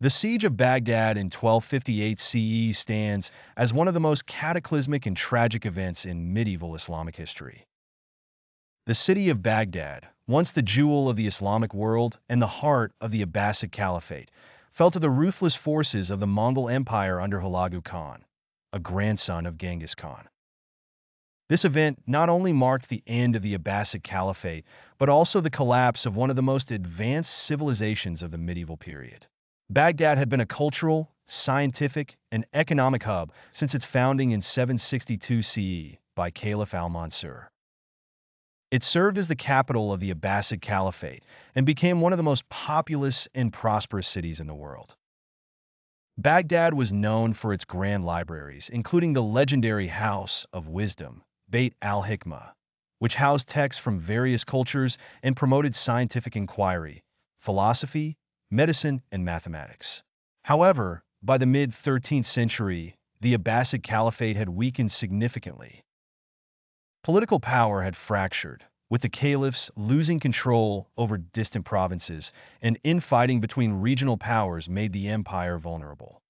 The Siege of Baghdad in 1258 CE stands as one of the most cataclysmic and tragic events in medieval Islamic history. The city of Baghdad, once the jewel of the Islamic world and the heart of the Abbasid Caliphate, fell to the ruthless forces of the Mongol Empire under Hulagu Khan, a grandson of Genghis Khan. This event not only marked the end of the Abbasid Caliphate, but also the collapse of one of the most advanced civilizations of the medieval period. Baghdad had been a cultural, scientific, and economic hub since its founding in 762 CE by Caliph al-Mansur. It served as the capital of the Abbasid Caliphate and became one of the most populous and prosperous cities in the world. Baghdad was known for its grand libraries, including the legendary House of Wisdom, Beit al-Hikmah, which housed texts from various cultures and promoted scientific inquiry, philosophy, medicine, and mathematics. However, by the mid-13th century, the Abbasid Caliphate had weakened significantly. Political power had fractured, with the caliphs losing control over distant provinces, and infighting between regional powers made the empire vulnerable.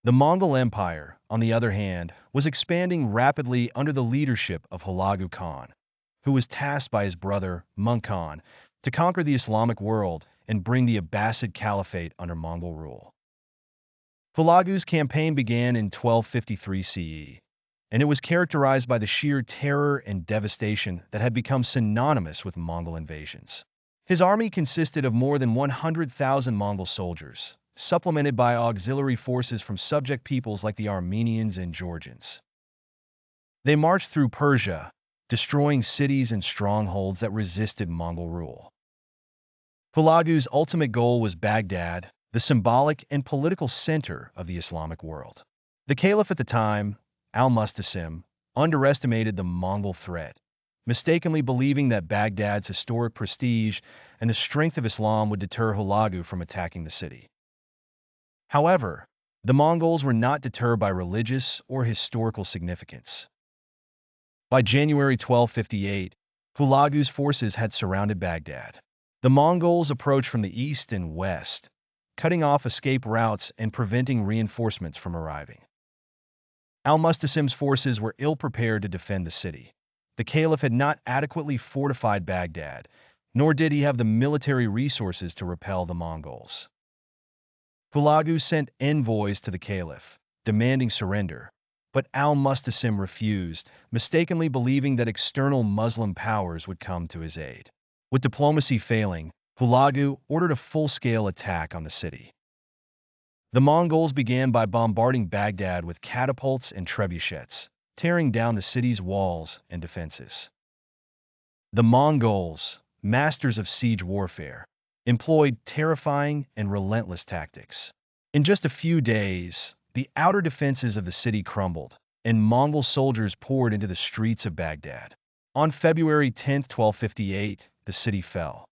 The Mongol Empire, on the other hand, was expanding rapidly under the leadership of Hulagu Khan, who was tasked by his brother, Mongol Khan, to conquer the Islamic world and bring the Abbasid Caliphate under Mongol rule. Hulagu's campaign began in 1253 CE, and it was characterized by the sheer terror and devastation that had become synonymous with Mongol invasions. His army consisted of more than 100,000 Mongol soldiers, supplemented by auxiliary forces from subject peoples like the Armenians and Georgians. They marched through Persia, destroying cities and strongholds that resisted Mongol rule. Hulagu's ultimate goal was Baghdad, the symbolic and political center of the Islamic world. The caliph at the time, al-Mustasim, underestimated the Mongol threat, mistakenly believing that Baghdad's historic prestige and the strength of Islam would deter Hulagu from attacking the city. However, the Mongols were not deterred by religious or historical significance. By January 1258, Hulagu's forces had surrounded Baghdad. The Mongols approached from the east and west, cutting off escape routes and preventing reinforcements from arriving. Al-Mustasim's forces were ill-prepared to defend the city. The caliph had not adequately fortified Baghdad, nor did he have the military resources to repel the Mongols. Hulagu sent envoys to the caliph, demanding surrender, but al-Mustasim refused, mistakenly believing that external Muslim powers would come to his aid. With diplomacy failing, Hulagu ordered a full-scale attack on the city. The Mongols began by bombarding Baghdad with catapults and trebuchets, tearing down the city's walls and defenses. The Mongols, masters of siege warfare, employed terrifying and relentless tactics. In just a few days, the outer defenses of the city crumbled, and Mongol soldiers poured into the streets of Baghdad. On February 10, 1258, the city fell.